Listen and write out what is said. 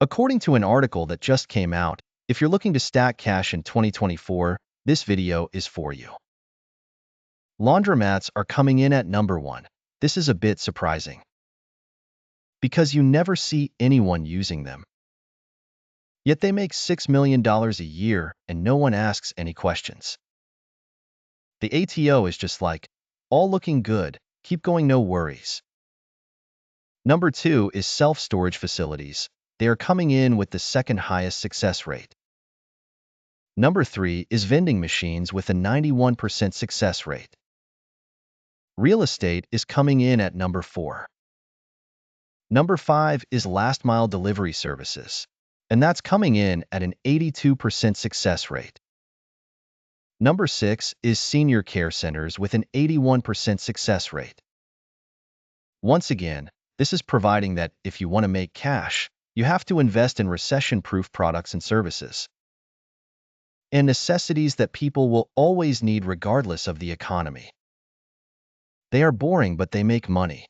According to an article that just came out, if you're looking to stack cash in 2024, this video is for you. Laundromats are coming in at number 1. This is a bit surprising, because you never see anyone using them. Yet they make $6 million a year and no one asks any questions. The ATO is just like, all looking good, keep going, no worries. Number 2 is self-storage facilities. They are coming in with the second highest success rate. Number 3 is vending machines with a 91% success rate. Real estate is coming in at number 4. Number 5 is last-mile delivery services, and that's coming in at an 82% success rate. Number 6 is senior care centers with an 81% success rate. Once again, this is providing that if you want to make cash, you have to invest in recession-proof products and services, and necessities that people will always need regardless of the economy. They are boring, but they make money.